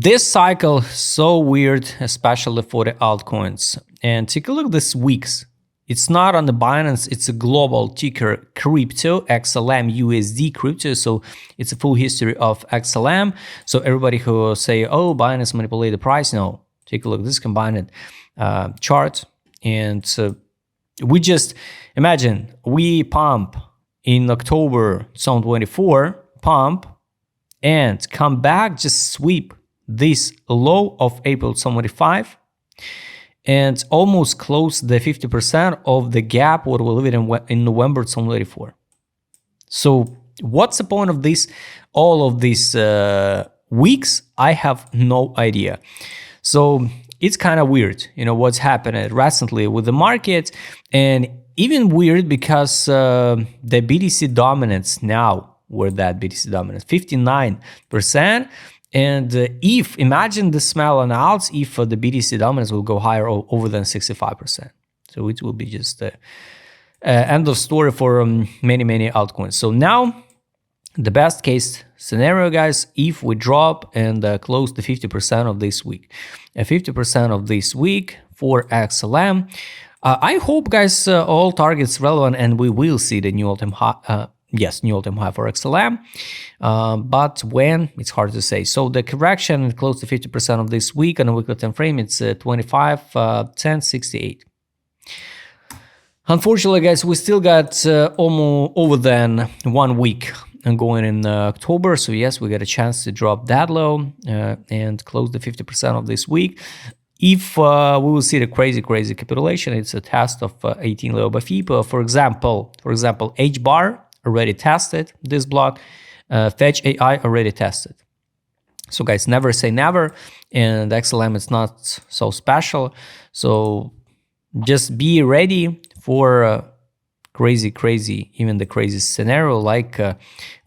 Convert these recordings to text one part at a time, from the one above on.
This cycle so weird, especially for the altcoins. And take a look at this weeks. It's not on the Binance, it's a global ticker crypto, XLM USD crypto. So it's a full history of XLM. So everybody who say, oh, Binance manipulate the price, no. Take a look at this combined chart. And we just imagine we pump in October 2024, pump and come back, just sweep this low of April 2025 and almost close the 50% of the gap what we live in November 2024. So what's the point of this? All of these weeks, I have no idea. So it's kind of weird, you know, what's happening recently with the market, and even weird because the BTC dominance now, where that BTC dominance, 59%. And if, imagine the smell on alts, if the BTC dominance will go higher over than 65%. So it will be just the end of story for many altcoins. So now, the best case scenario, guys, if we drop and close the 50% of this week. 50% of this week for XLM. I hope, guys, all targets relevant and we will see the new all-time high. Yes, new all-time high for XLM, but when, it's hard to say. So the correction close to 50% of this week on a weekly time frame, it's 25, 10, 68. Unfortunately, guys, we still got almost over than 1 week going in October. So yes, we got a chance to drop that low and close the 50% of this week. If we will see the crazy capitulation, it's a test of 18 low by FIP. For example, H bar already tested this block, Fetch AI already tested. So guys, never say never, and XLM is not so special. So just be ready for crazy, even the craziest scenario like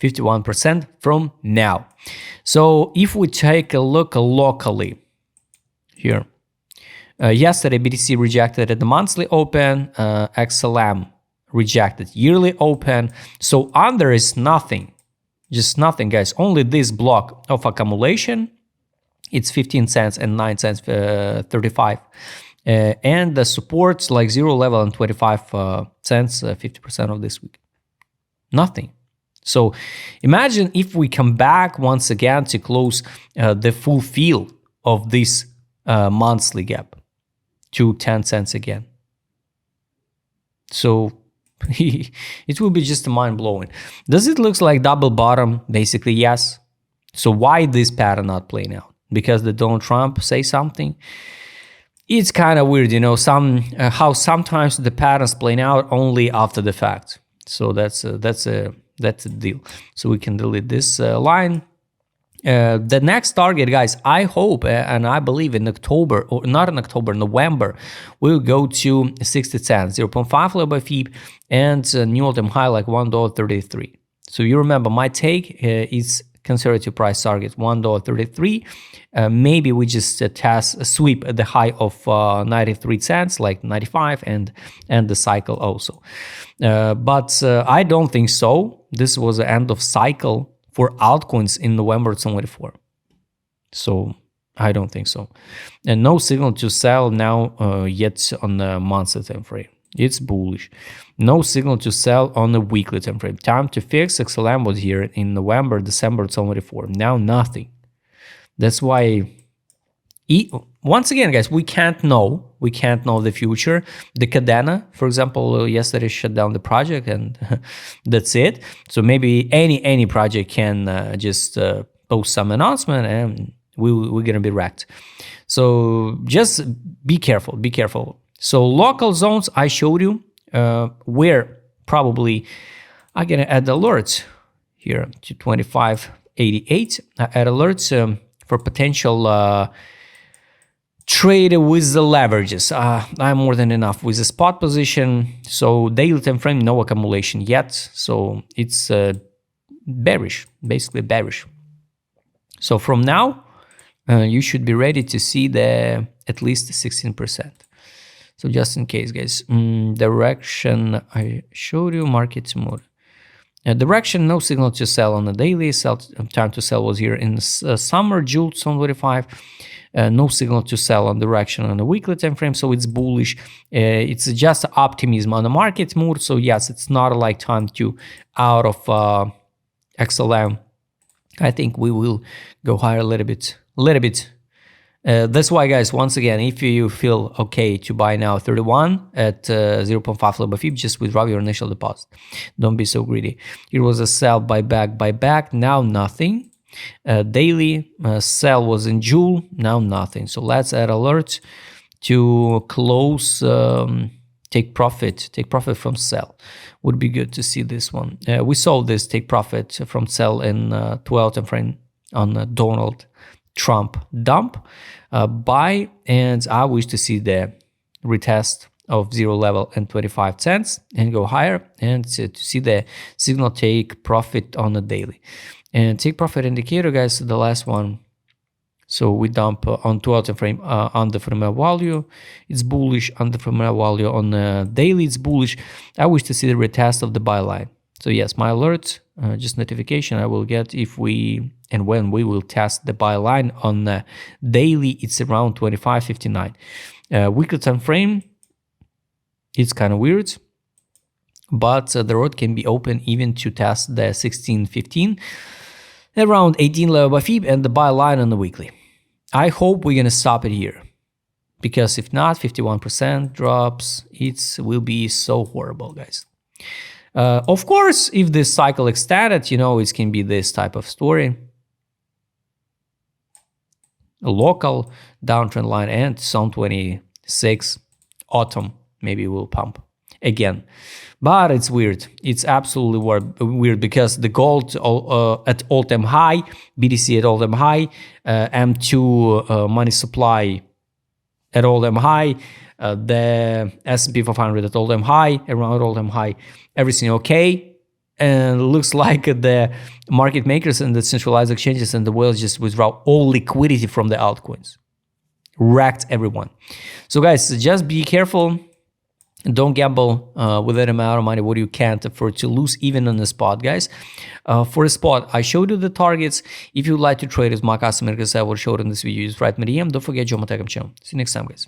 51% from now. So if we take a look locally here, yesterday BTC rejected at the monthly open, XLM rejected yearly open. So under is nothing, just nothing, guys. Only this block of accumulation, it's 15 cents and 9 cents 35. And the supports like 0 level and 25 cents 50% of this week. Nothing. So imagine if we come back once again to close the full field of this monthly gap to 10 cents again. So it will be just mind-blowing. Does it look like double bottom? Basically, yes. So why this pattern not playing out? Because the Donald Trump say something? It's kind of weird, you know, how sometimes the patterns playing out only after the fact. So that's a deal. So we can delete this line. The next target, guys, I hope and I believe in October, or not in October, November, we'll go to 60 cents, 0.5 low by FIP, and new all-time high like $1.33. So you remember my take is conservative price target $1.33. Maybe we just sweep at the high of 93 cents, like 95, and the cycle also. But I don't think so. This was the end of cycle for altcoins in November 2024. So I don't think so. And no signal to sell now yet on the monthly time frame. It's bullish. No signal to sell on the weekly time frame. Time to fix. XLM was here in November, December 2024. Now nothing. That's why, once again, guys, we can't know. We can't know the future. The Cadena, for example, yesterday shut down the project, and that's it. So maybe any project can just post some announcement, and we're gonna be wrecked. So just be careful. Be careful. So local zones I showed you, where probably I'm gonna add alerts here to 2588. I add alerts for potential trade with the leverages. I'm more than enough with the spot position. So daily time frame, no accumulation yet. So it's bearish, basically bearish. So from now, you should be ready to see the at least 16%. So just in case, guys, direction I showed you, market mode. Direction, no signal to sell on the daily. Time to sell was here in summer, June 2025. No signal to sell on direction on the weekly time frame, so it's bullish. It's just optimism on the market mood. So yes, it's not like time to out of XLM. I think we will go higher a little bit. That's why, guys, once again, if you feel okay to buy now 31 at 0.5 level fib, just withdraw your initial deposit. Don't be so greedy. Here was a sell, buyback, now nothing. Daily sell was in June, now nothing. So let's add alert to close, take profit from sell. Would be good to see this one. We saw this take profit from sell in 12 time frame on Donald Trump dump, buy, and I wish to see the retest of 0 level and 25 cents and go higher, and to see the signal take profit on the daily. And take profit indicator, guys, the last one. So we dump on 12 time frame on the fundamental value, it's bullish. On the fundamental value on the daily, it's bullish. I wish to see the retest of the buy line. So yes, my alert, just notification I will get if we and when we will test the buy line on the daily. It's around 25.59. Weekly time frame, it's kind of weird, but the road can be open even to test the 16.15 around 18 level by fib and the buy line on the weekly. I hope we're gonna stop it here, because if not, 51% drops. It will be so horrible, guys. Of course, if this cycle extended, it can be this type of story. A local downtrend line and some 26 autumn maybe will pump again. But it's weird. It's absolutely weird, because the gold at all-time high, BTC at all-time high, M2 money supply at all-time high, the S&P 500 at all-time high, around all-time high, everything okay. And looks like the market makers and the centralized exchanges and the whales just withdraw all liquidity from the altcoins. Wrecked everyone. So guys, just be careful. Don't gamble with that amount of money what you can't afford to lose, even on the spot, guys. For a spot, I showed you the targets. If you'd like to trade with my customer, because I will show it in this video, just write me DM. Don't forget, Joe Matecom channel. See you next time, guys.